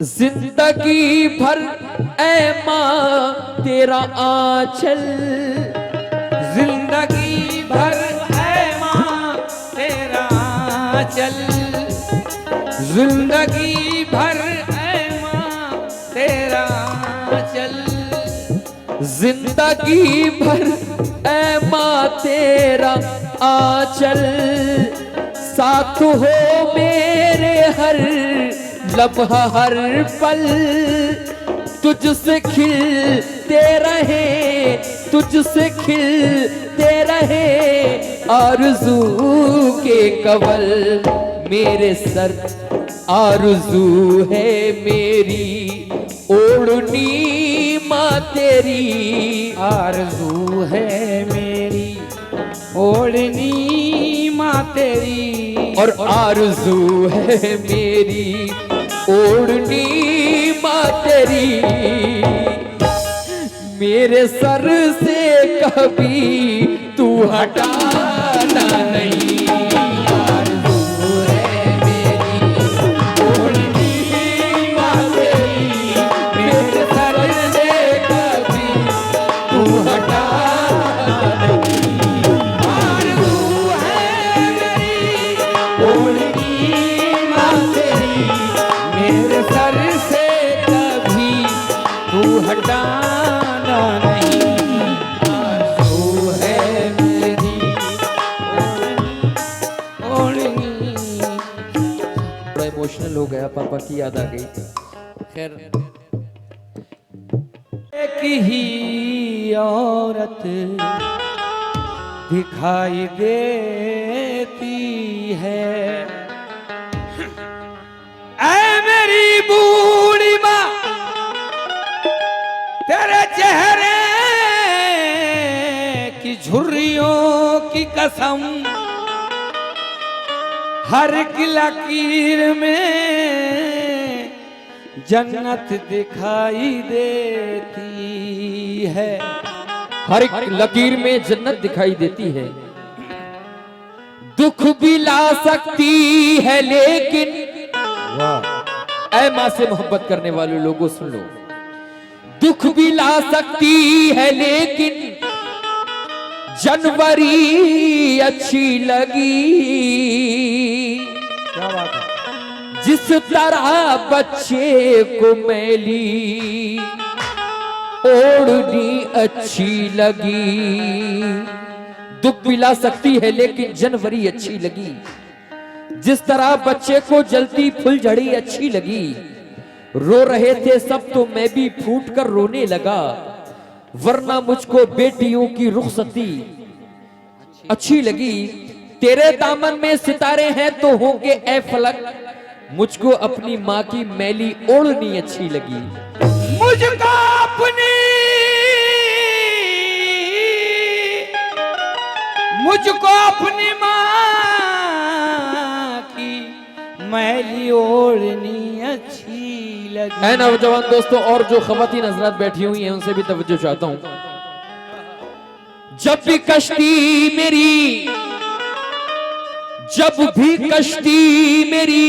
जिंदगी भर ऐ माँ तेरा आंचल, जिंदगी भर ऐ माँ तेरा आंचल, जिंदगी भर ऐ माँ तेरा आंचल, जिंदगी भर ऐ माँ तेरा आंचल, साथ हो मेरे हर लम्हा हर पल, तुझसे खिलते रहे, तुझसे खिलते रहे आरज़ू के कवल मेरे सर, आरज़ू है मेरी ओढ़नी माँ तेरी, आरज़ू है मेरी ओढ़नी माँ तेरी, और आरज़ू है मेरी ओढ़नी माँ तेरी, मेरे सर से कभी तू हटाना नहीं, आरज़ू है मेरी ओढ़नी माँ तेरी, मेरे सर से कभी तू हटाना नहीं, आरज़ू है मेरी ओढ़नी माँ तेरी, मेरे सर से कभी तू हटाना नहीं, आरज़ू है मेरी ओढ़नी। बड़ा इमोशनल हो गया, पापा की याद आ गई। खैर एक ही औरत दिखाई देती है, ऐ मेरी बूढ़ी माँ तेरे चेहरे की झुर्रियों की कसम, हर की लकीर में जन्नत दिखाई देती है, हर एक लकीर में जन्नत दिखाई देती है, दुख भी ला सकती है लेकिन, ऐ माँ से मोहब्बत करने वाले लोगों सुन लो, दुख भी ला सकती है लेकिन जनवरी अच्छी लगी, क्या बात है। जिस तरह बच्चे को मैली ओढ़नी अच्छी लगी, दुख भी ला सकती है लेकिन जनवरी अच्छी लगी, जिस तरह बच्चे को जलती फुलझड़ी अच्छी लगी, रो रहे थे सब तो मैं भी फूट कर रोने लगा, वरना मुझको बेटियों की रुखसती अच्छी लगी, तेरे दामन में सितारे हैं तो होंगे ऐ फलक, मुझको अपनी माँ की मैली ओढ़नी अच्छी लगी, मुझको अपनी माँ की मैली ओढ़नी अच्छी लगी। ऐ नौजवान दोस्तों और जो खवातीन हजरात बैठी हुई हैं उनसे भी तवज्जो चाहता हूं, जब भी कश्ती मेरी, जब भी कश्ती मेरी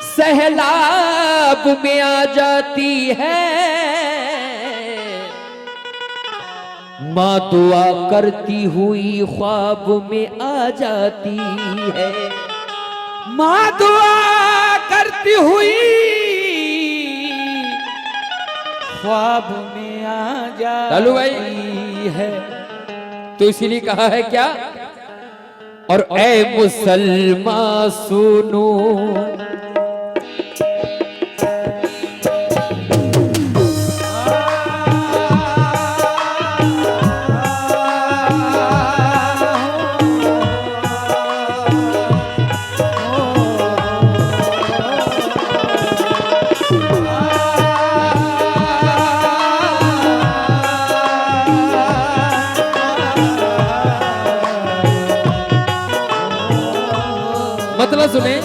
सहलाब में आ जाती है, माँ दुआ करती हुई ख्वाब में आ जाती है, माँ दुआ करती हुई ख्वाब में आ लालू भाई। जाती है, तो इसीलिए कहा है क्या, और ऐ मुसलमान सुनो, मतलब सुने,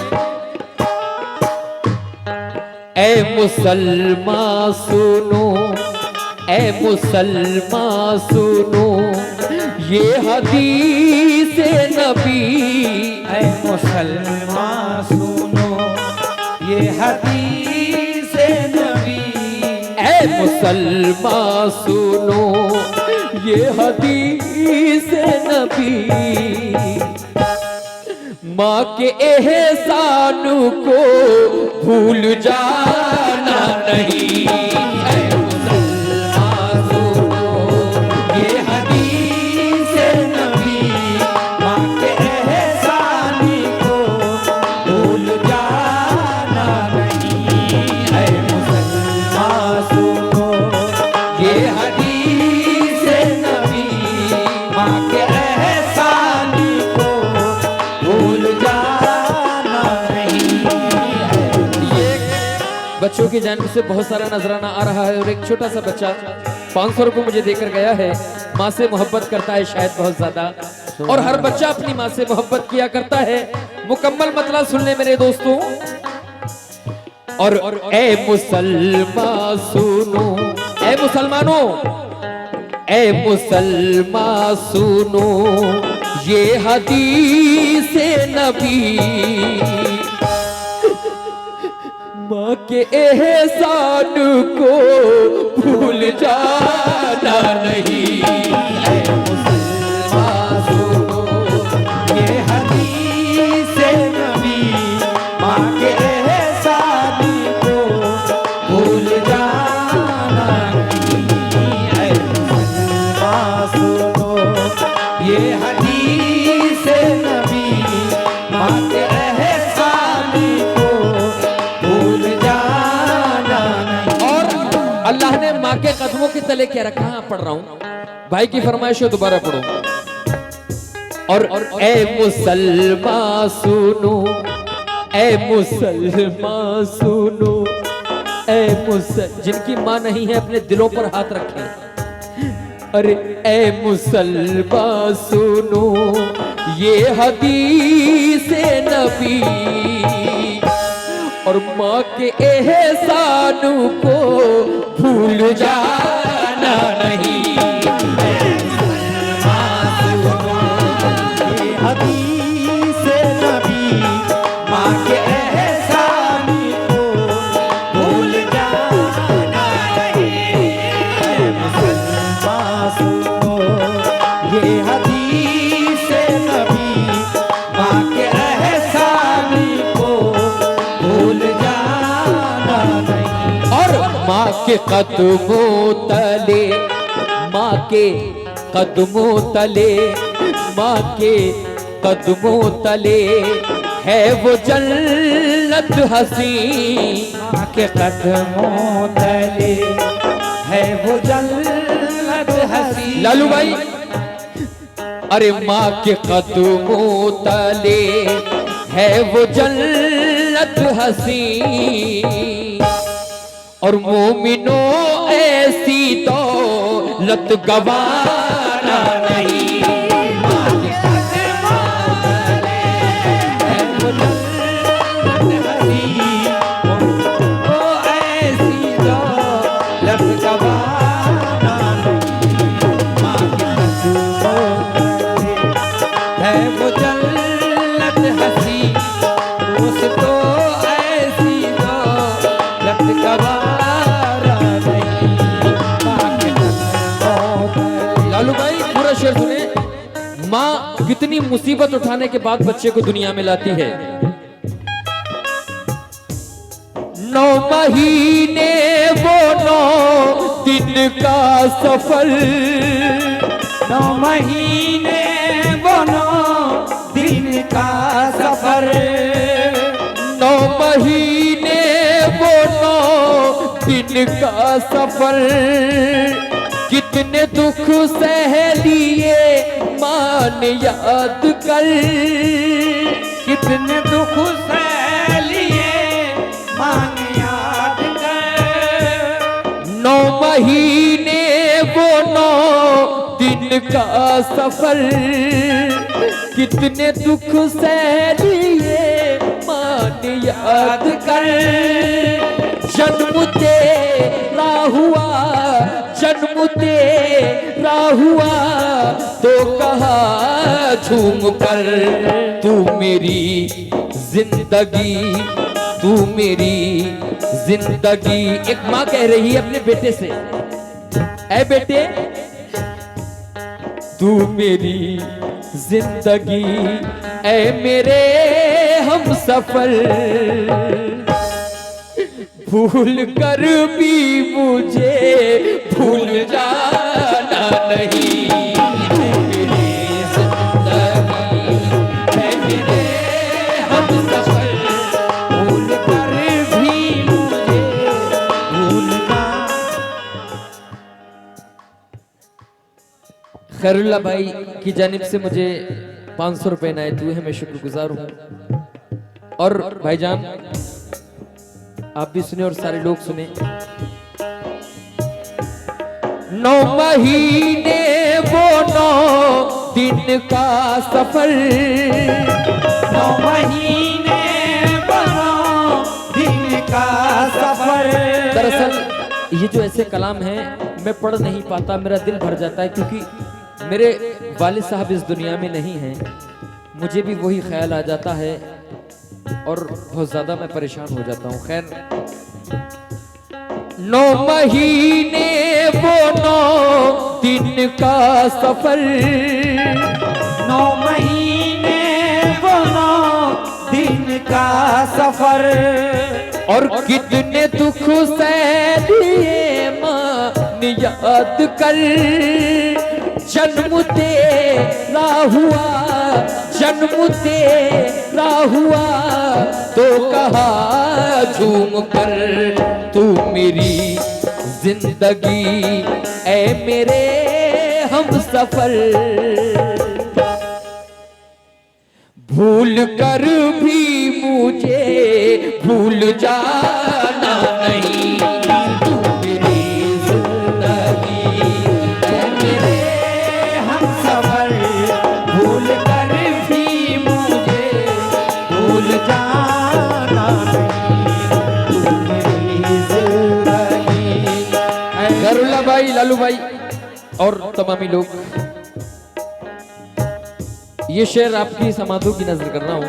ऐ मुसलमान सुनो, ऐ मुसलमान सुनो, ये हदीस नबी, ऐ मुसलमान सुनो ये हदीस मुसलमान सुनो ये हदीस नबी, माँ के एहसान को भूल जाना नहीं। ऐ मुसलमान सुनो ये हदीस नबी, माँ के एहसान को भूल जाना नहीं। ऐ मुसलमान सुनो ये हदीस नबी, माँ के एहसान को भूल जाना नहीं। बच्चों की जानिब से बहुत सारा नजराना आ रहा है और एक छोटा सा बच्चा 500 रुपये मुझे देकर गया है। माँ से मोहब्बत करता है शायद बहुत ज्यादा, और हर बच्चा अपनी माँ से मोहब्बत किया करता है। मुकम्मल मतलब सुन ले मेरे दोस्तों। और ए मुसलमान सुनो, ए मुसलमानों, ए मुसलमान सुनो ये हदीस नबी, माँ के एहसान को भूल जाना नहीं। ऐ मुसलमान सुनो ये हदीस नबी, माँ के एहसान को भूल जाना नहीं। ऐ मुसलमान सुनो ये हदीस नबी, माँ के एहसान को भूल जाना नहीं। और अल्लाह ने माँ के कदमों के तले क्या रखा, हाँ पढ़ रहा हूँ, भाई की फरमाइश है दोबारा पढ़ो। और ए मुसलमान सुनो, ए मुसलमान सुनो, जिनकी माँ नहीं है अपने दिलों पर हाथ रखें। अरे ए मुसलमान सुनो ये हदीस नबी, और माँ के एहसान को भूल जाना नहीं। ये हदीस नबी, माँ के एहसान को भूल जाना नहीं। ऐ मुसलमान सुनो ये हदीस नबी, माँ के एहसान को भूल जाना नहीं। और माँ के कदमों तले, माँ के कदमों तले, माँ के कदमों तले है वो जन्नत हसी। माँ के कदमों तले है वो जन्नत हसी। लालू भाई, अरे माँ के कदमों तले है वो जन्नत हसी, और मोमिनों ऐसी दौलत गवाना नहीं। माँ के कदमों तले है वो जन्नत हसी, ओ ऐसी दौलत गवाना नहीं। माँ के कदमों तले है वो जन्नत हसी, उसको ऐसी दौलत गवाना नहीं। माँ के कदमों तले। लालू भाई पूरा शेर सुने। माँ कितनी मुसीबत उठाने के बाद बच्चे को दुनिया में लाती है। 9 महीने वो 9 दिन का सफर, 9 महीने वो 9 दिन का सफर। 9 महीने वो 9 दिन का सफर, कितने दुख सह लिए मान याद कर। कितने दुख सह लिए मान याद कर। 9 महीने वो 9 दिन का सफर, कितने दुख सह लिए मान याद कर। जन्म तेरा हुआ, जन्म तेरा हुआ तो कहा झूम कर, तू मेरी जिंदगी, तू मेरी जिंदगी। एक माँ कह रही है अपने बेटे से, ऐ बेटे तू मेरी जिंदगी, ऐ मेरे हम सफर, भूल कर भी मुझे भूल जाना नहीं। तू मेरी जिंदगी, ऐ मेरे हम सफर, भूल कर भी मुझे भूलना। खैरुल्ला भाई की जानिब से मुझे 500 रुपए इनायत हुए हैं, मैं शुक्रगुजार हूं। और भाईजान आप भी सुने और सारे लोग सुने। 9 महीने वो 9 दिन का सफर, 9 महीने बनो दिन का सफर। दरअसल ये जो ऐसे कलाम हैं मैं पढ़ नहीं पाता, मेरा दिल भर जाता है, क्योंकि मेरे वालिद साहब इस दुनिया में नहीं हैं। मुझे भी वही ख्याल आ जाता है और बहुत ज्यादा मैं परेशान हो जाता हूँ। खैर 9 महीने वो 9 दिन का सफर, 9 महीने वो 9 दिन का सफर। और कितने दुख सह दिए मां याद कर, जन्म तेरा हुआ, जन्म तेरा हुआ तो कहा झूम कर, तू मेरी जिंदगी, ऐ मेरे हम सफर, भूल कर भी मुझे भूल जाना नहीं। तू मेरी जिंदगी, ऐ मेरे हम सफर, भूल कर भी मुझे भूल जाना नहीं। तू मेरी जिंदगी। खैरुल्ला भाई, लालू भाई और तमामी लोग, ये शेर आपकी समाधों की नजर कर रहा हूं।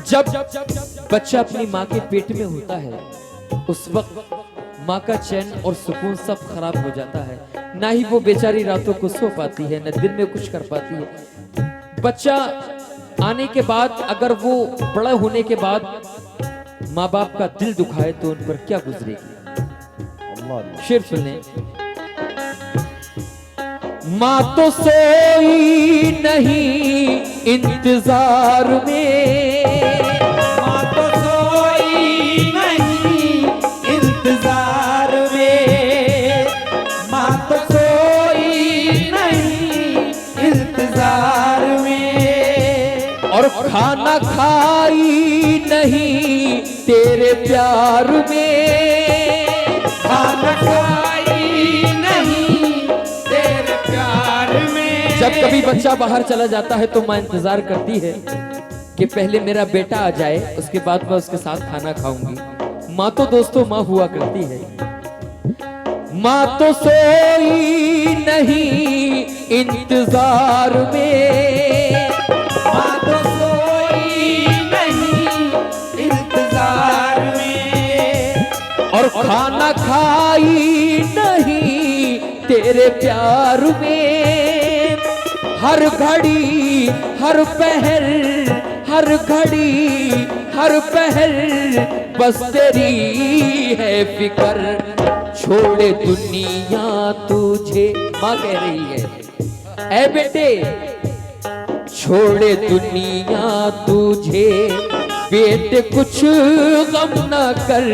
जब बच्चा अपनी माँ के पेट में होता है उस वक्त माँ का चैन और सुकून सब खराब हो जाता है, ना ही वो बेचारी रातों को सो पाती है, न दिन में कुछ कर पाती है। बच्चा आने के बाद अगर वो बड़ा होने के बाद माँ बाप का दिल दुखाए तो उन पर क्या गुजरेगी। शेर सुने। माँ तो सोई नहीं इंतजार में, माँ तो सोई नहीं इंतजार में, माँ तो सोई नहीं इंतजार में। और खाना खाई नहीं तेरे प्यार में, खाना खाई नहीं तेरे प्यार में। जब कभी बच्चा बाहर चला जाता है तो माँ इंतजार करती है कि पहले मेरा बेटा आ जाए, उसके बाद मैं उसके साथ खाना खाऊंगी। माँ तो दोस्तों माँ हुआ करती है। माँ तो सोई नहीं इंतजार में, माँ तो सोई नहीं इंतजार में। और खाना खाई नहीं तेरे प्यार में। हर घड़ी हर पहर, हर घड़ी हर पहर बस तेरी है फिक्र, छोड़े दुनिया तुझे। माँ कह रही है, ऐ बेटे छोड़े दुनिया तुझे, बेटे कुछ गम न कर,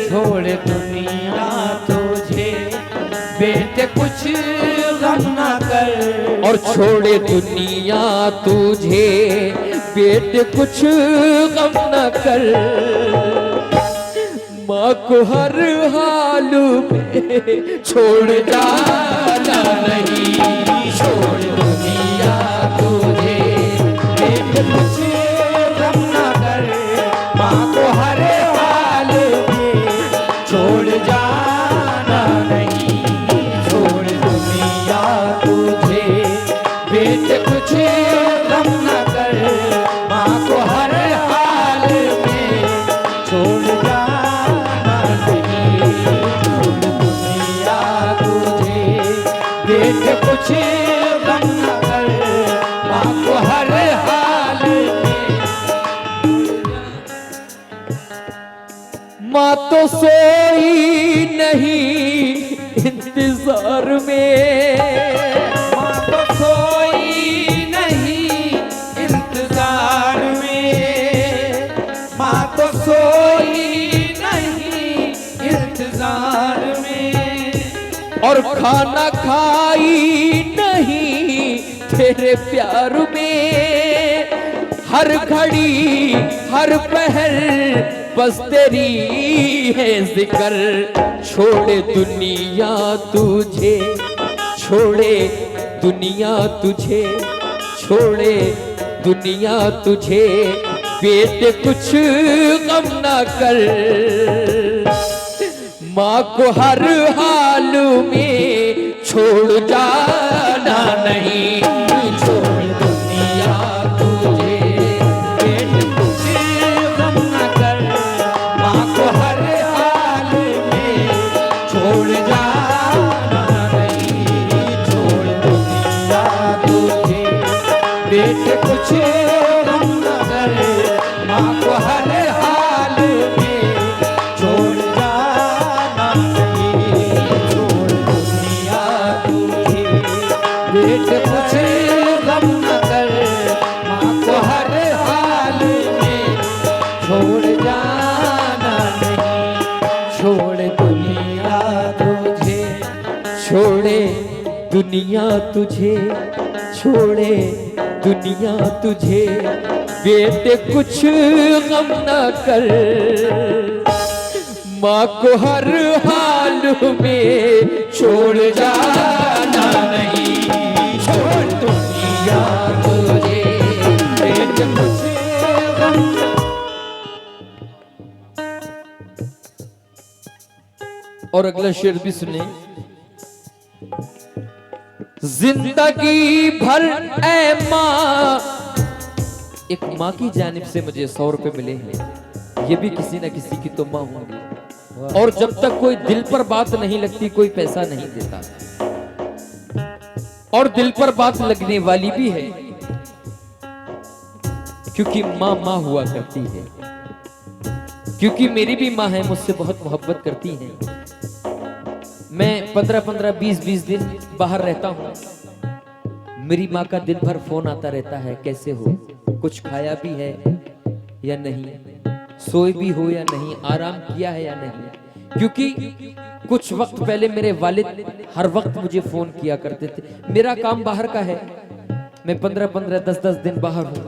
छोड़ दुनिया तुझे, बेटे कुछ गम न कर। और छोड़े दुनिया तुझे, बेटे कुछ गम न कर। माँ को हर हाल में छोड़ जाना नहीं, छोड़ दुनिया तुझे, बेटे कुछ गम न कर। माँ को हर हाल में छोड़ जाना नहीं, छोड़ दुनिया तुझे, बेटे कुछ गम न कर। माँ को हर हाल में छोड़ जाना बेट कुछ गम न कर, माँ को हर हाल में। माँ तो सोई नहीं इंतजार में, माँ तो सोई नहीं इंतजार में, माँ तो सोई नहीं इंतजार में। और खाना खाई नहीं तेरे प्यार में, हर घड़ी हर पहर बस तेरी है जिक्र। छोड़े दुनिया तुझे, छोड़े दुनिया तुझे, छोड़े दुनिया तुझे, बेटे कुछ गम ना कर। माँ को हर हाल में छोड़ जाना नहीं, छोड़ दुनिया तुझे, बेट कुछ गम न कर, माँ को हर हाल में छोड़ जाना नहीं, छोड़ दुनिया तुझे। बेट कुछ गम न कर, माँ को हर हाल में छोड़ जाना नहीं, छोड़ दुनिया तुझे। बेट कुछ गम न कर, माँ को हर हाल में छोड़ जाना नहीं, छोड़ दुनिया तुझे। छोड़े दुनिया तुझे, छोड़े दुनिया तुझे, बेटे कुछ गम ना कर। माँ को हर हाल में छोड़ जाना नहीं, छोड़ दुनिया तुझे, बेट कुछ गम। और अगला शेर भी सुने। जिंदगी भर ऐ माँ, एक माँ की जानिब से मुझे 100 रुपए मिले हैं, ये भी किसी न किसी की तो माँ होंगी। और जब तक कोई दिल पर बात नहीं लगती कोई पैसा नहीं देता, और दिल पर बात लगने वाली भी है, क्योंकि माँ माँ हुआ करती है। क्योंकि मेरी भी माँ है, मुझसे बहुत मोहब्बत करती है। मैं 15-15, 20-20 दिन बाहर रहता हूँ, मेरी माँ का दिन भर फोन आता रहता है, कैसे हो, कुछ खाया भी है या नहीं, सोए भी हो या नहीं, आराम किया है या नहीं। क्योंकि कुछ वक्त पहले मेरे वालिद हर वक्त मुझे फोन किया करते थे। मेरा काम बाहर का है, मैं 15-15, 10-10 दिन बाहर हूँ।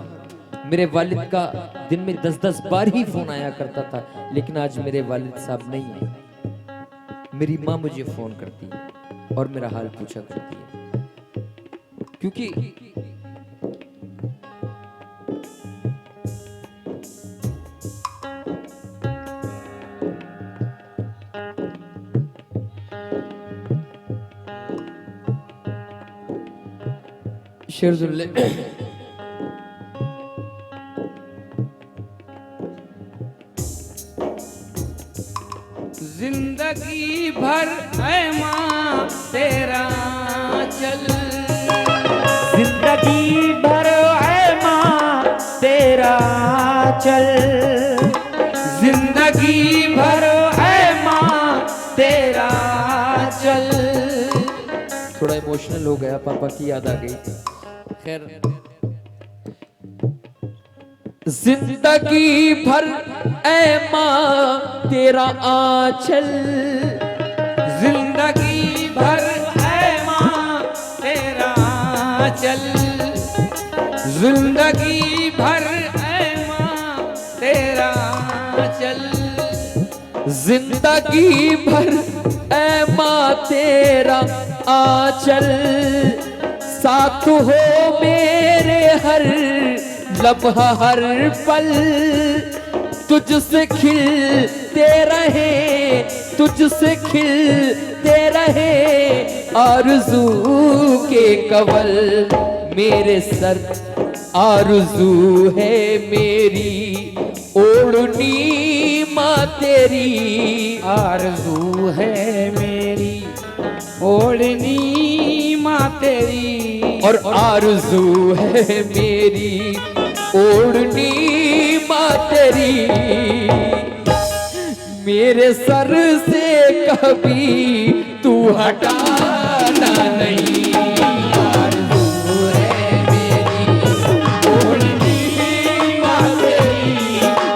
मेरे वालिद का दिन में 10-10 बार ही फोन आया करता था, लेकिन आज मेरे वालिद साहब नहीं है। मेरी माँ मुझे फोन करती है और मेरा हाल पूछा करती है, क्योंकि शेर सुन ले। जिंदगी भर है माँ तेरा चल, जिंदगी भर है माँ तेरा चल, जिंदगी भर है माँ तेरा चल। थोड़ा इमोशनल हो गया, पापा की याद आ गई। खैर, जिंदगी भर ऐ माँ तेरा आंचल, जिंदगी भर है माँ तेरा चल, जिंदगी भर है माँ तेरा चल, जिंदगी भर ऐ माँ तेरा आंचल, साथ हो मेरे हर लम्हा हर पल, तुझसे खिलते रहे, तुझसे खिलते रहे आरज़ू के कवल, मेरे सर आरज़ू है मेरी ओढ़नी माँ तेरी, आरज़ू है मेरी ओढ़नी माँ माँ तेरी, और आरज़ू है मेरी ओढ़नी माँ तेरी, मेरे सर से कभी तू हटाना नहीं। आरज़ू है मेरी ओढ़नी माँ तेरी,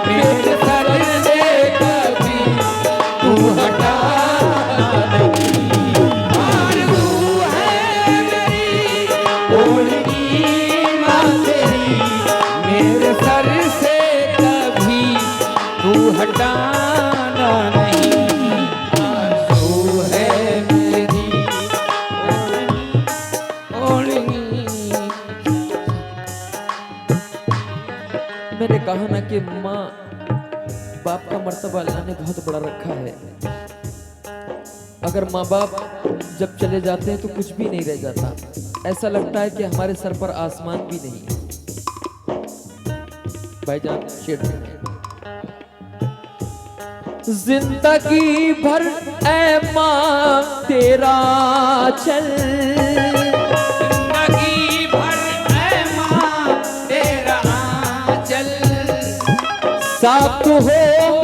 मेरे सर से कभी तू हटाना नहीं। आरज़ू है मेरी ओढ़नी माँ तेरी, मेरे सर से कभी तू हटाना नहीं। आरज़ू है मेरी ओढ़नी। मैंने कहा ना कि माँ बाप का मर्तबा अल्लाह ने बहुत बड़ा रखा है। अगर माँ बाप जब चले जाते हैं तो कुछ भी नहीं रह जाता, ऐसा लगता है कि हमारे सर पर आसमान भी नहीं है। भाईजान शेर जिंदगी भर ऐ माँ तेरा चल, जिंदगी भर है माँ तेरा आंचल, साथ हो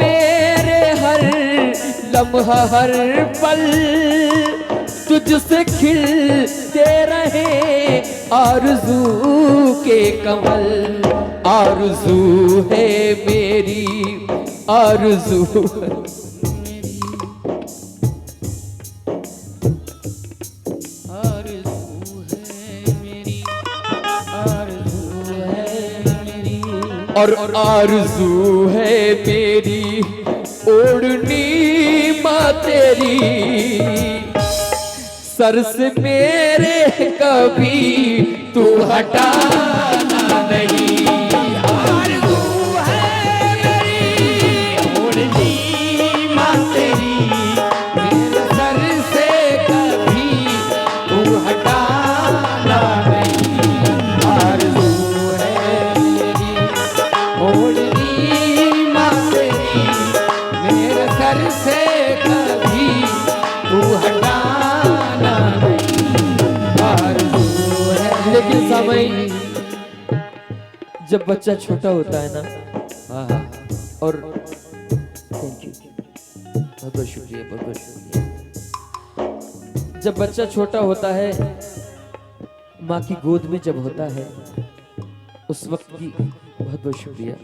मेरे हर लम्हा हर पल, तुझसे खिलते रहे आरज़ू के कमल। आरज़ू है मेरी आरज़ू, आरज़ू है मेरी, आरज़ू है मेरी, और आरज़ू है मेरी ओढ़नी माँ तेरी, सर से मेरे कभी तू हटाना नहीं। आरज़ू है मेरी ओढ़नी माँ तेरी, मेरे सर से कभी तू हटाना नहीं। आरज़ू है मेरी ओढ़नी माँ तेरी, मेरे सर से कभी तू हटाना नहीं। आरज़ू है लेकिन सामई जब बच्चा छोटा होता है ना, और थैंक यू, बहुत बहुत शुक्रिया, बहुत बहुत शुक्रिया। जब बच्चा छोटा होता है, माँ की गोद में जब होता है, उस वक्त की बहुत बहुत शुक्रिया।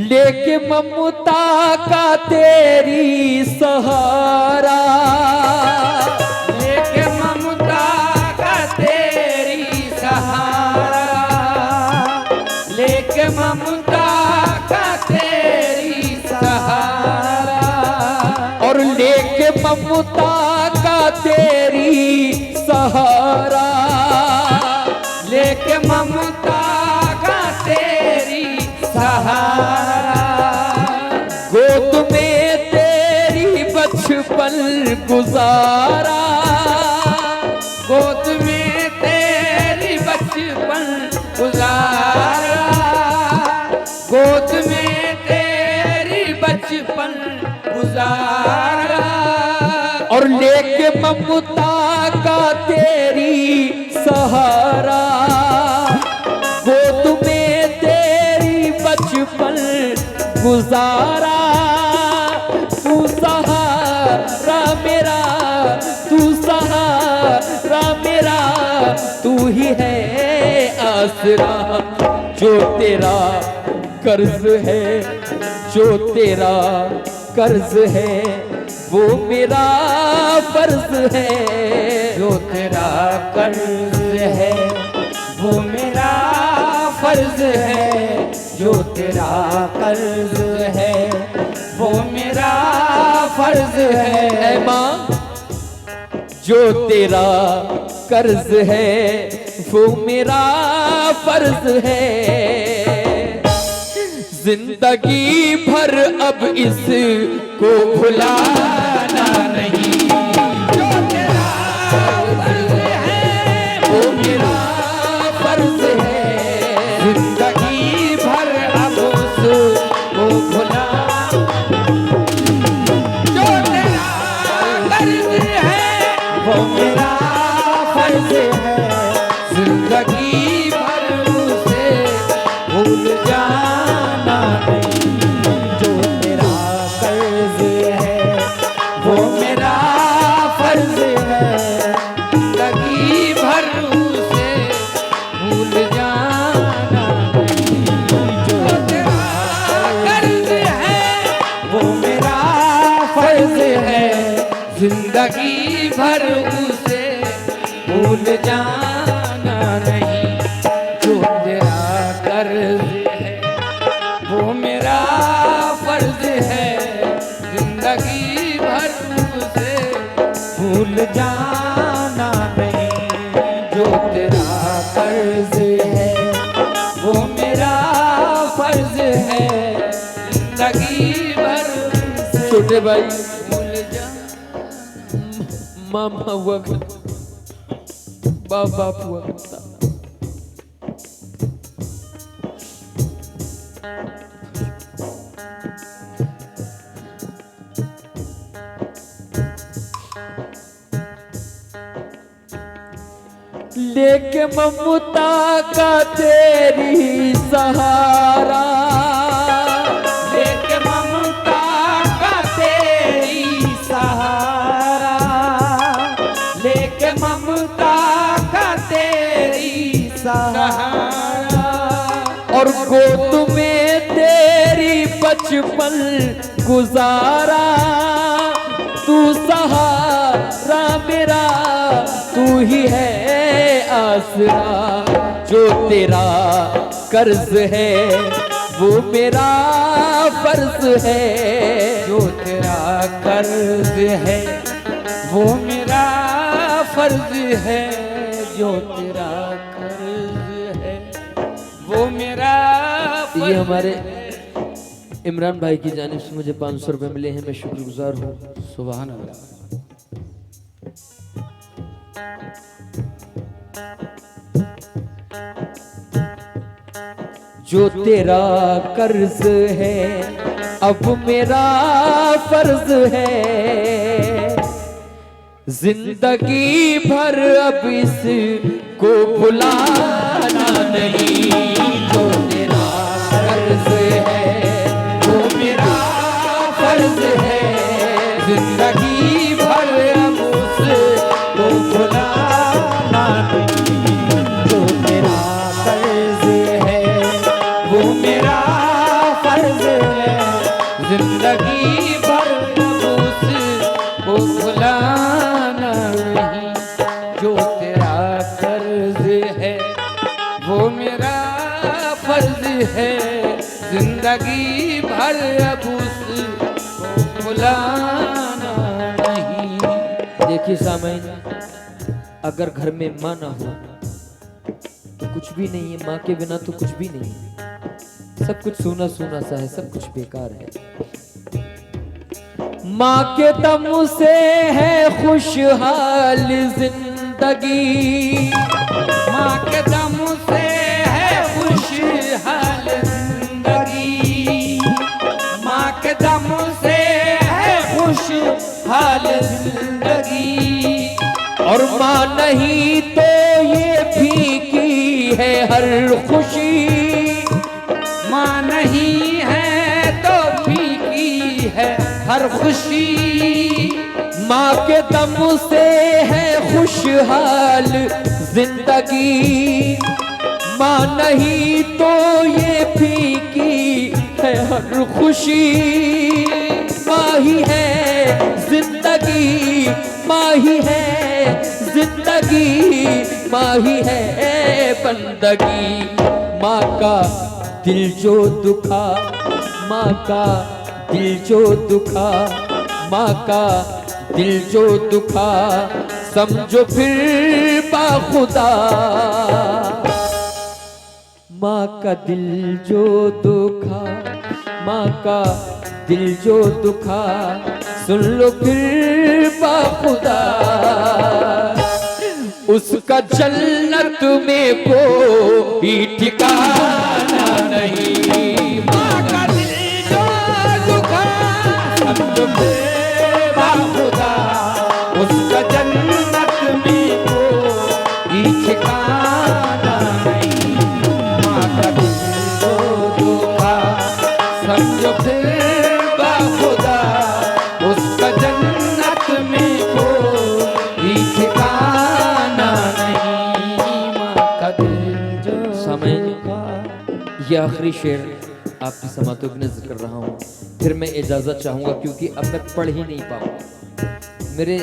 लेके ममता का तेरी सहारा, लेके ममता का तेरी सहारा, लेके ममता का तेरी सहारा, और लेके ममता का तेरी सहारा, लेके ममता का तेरी सहारा, गोद में तेरी बचपन गुजारा, गोद में तेरी बचपन गुजारा, गोद में तेरी बचपन गुजारा, और लेके ममता का तेरी सहारा, गोद में तेरी बचपन गुजारा, तू सहारा मेरा, तू सहारा मेरा, तू ही है आसरा, जो तेरा कर्ज है, जो तेरा कर्ज है, वो मेरा फर्ज है, जो तेरा कर्ज है वो मेरा फर्ज है, जो तेरा कर्ज है वो मेरा फर्ज है। ऐ माँ जो तेरा कर्ज है वो मेरा फर्ज है, जिंदगी भर अब इसको भुलाना नहीं। जो तेरा कर्ज है वो मेरा फर्ज है, जिंदगी भर अब उसको भुला। जो तेरा कर्ज है वो मेरा फर्ज है, जिंदगी भर उसे भूल जाना नहीं। जो तेरा कर्ज है वो मेरा फर्ज है, जिंदगी भर उसे भूल जाना नहीं। जो तेरा कर्ज है वो मेरा फर्ज है, जिंदगी भर उसे भूल जाना नहीं। जो तेरा कर्ज है वो मेरा फर्ज है, जिंदगी भर उसे भूल जाना नहीं। जो तेरा कर्ज है वो मेरा फर्ज है, जिंदगी भर उसे छोटे भाई भूल जा। मामा हुआ करता, बाप बाप हुआ करता। लेके ममता का तेरी सहारा, लेके ममता का तेरी सहारा, लेके ममता का तेरी सहारा। और गोद में तेरी बचपन गुजारा। तू सहारा मेरा, तू ही है आसरा। जो तेरा कर्ज है वो मेरा फर्ज है। जो तेरा कर्ज है वो मेरा फर्ज है, जो तेरा कर्ज है वो मेरा फर्ज। ये हमारे इमरान भाई की जानिब से मुझे 500 रुपए मिले हैं, मैं शुक्रगुजार हूँ। सुभान अल्लाह। जो तेरा कर्ज है अब मेरा फर्ज है। जिंदगी भर अब इसको भुलाना नहीं। जो तेरा कर्ज है वो मेरा फर्ज है। जिंदगी भर अब उसको भुलाना नहीं। जो तेरा कर्ज है वो मेरा फर्ज है, जिंदगी भर उसको भुलाना नहीं। जो तेरा कर्ज है वो मेरा फर्ज है, जिंदगी भर अब उसको भुलाना नहीं। देखिए सामईन, अगर घर में माँ ना हो तो कुछ भी नहीं है। माँ के बिना तो कुछ भी नहीं है। सब कुछ सूना सूना सा है, सब कुछ बेकार है। माँ के दम से है खुशहाल जिंदगी। माँ के दम से है खुशहाल जिंदगी। माँ के दम से है खुशहाल जिंदगी। और माँ नहीं तो ये फीकी है हर खुशी। माँ नहीं है तो फीकी है हर खुशी। माँ के दम से है खुशहाल जिंदगी। माँ नहीं तो ये फीकी है हर खुशी। माँ ही है जिंदगी, माँ ही है जिंदगी, माँ ही है बंदगी। माँ का दिल जो दुखा, माँ का दिल जो दुखा, माँ का दिल जो दुखा, समझो फिर बाखुदा। माँ का दिल जो दुखा, माँ का दिल जो दुखा, सुन लो फिर बाखुदा। उसका जन्नत में कोई ठिकाना नहीं। माँ का दिल जो दुखा, समझो फिर बाखुदा। उसका जन्नत में आखिरी शेर आपकी समातों की नजर कर रहा हूँ, फिर मैं इजाज़त चाहूँगा क्योंकि अब मैं पढ़ ही नहीं पाऊँगा। मेरे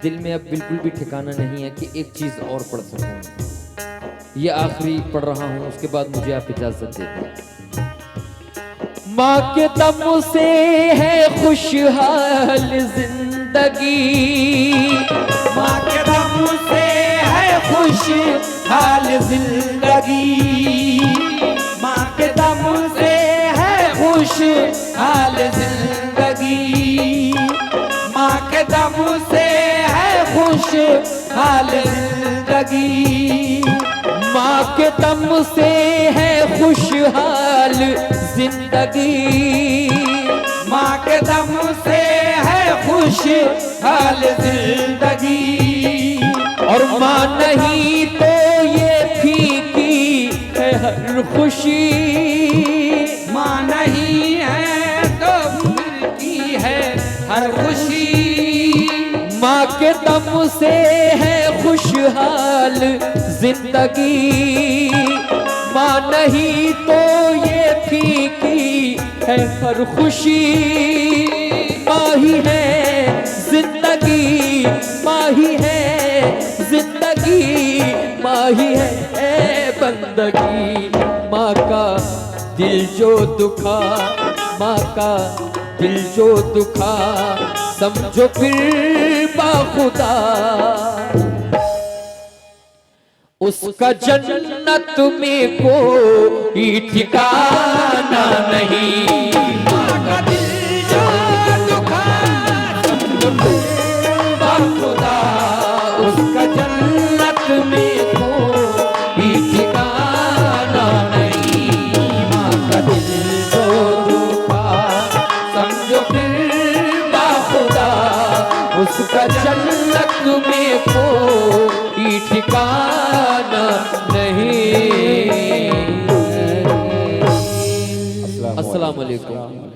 दिल में अब बिल्कुल भी ठिकाना नहीं है कि एक चीज़ और पढ़ सकूँ। ये आखिरी पढ़ रहा हूँ, उसके बाद मुझे आप इजाज़त दे दें। माँ के दम से है खुशहाल जिंदगी, माँ के दम से है खुशहाल जिंदगी, माँ के दम से है खुशहाल जिंदगी, माँ के दम से है खुशहाल जिंदगी, माँ के दम से है खुशहाल जिंदगी, माँ के दम से है खुशहाल जिंदगी, और माँ नहीं तो ये फीकी है हर खुशी, माँ नहीं है तो फीकी है हर खुशी, माँ के दम से है खुशहाल जिंदगी, माँ नहीं तो ये फीकी है हर खुशी, माँ ही है जिंदगी, माँ ही है जिंदगी, माँ ही है बंदगी। माँ का दिल जो दुखा, माँ का दिल जो दुखा, समझो फिर बाखुदा, उसका जन्नत में कोई ठिकाना नहीं। माँ का दिल जो दुखा समझो बाखुदा, उसका जन्नत में कोई ठिकाना नहीं। माँ का दिल जो दुखा, समझो फिर बाखुदा, उसका जन्नत में कोई ठिकाना नहीं। अस्सलाम वालेकुम।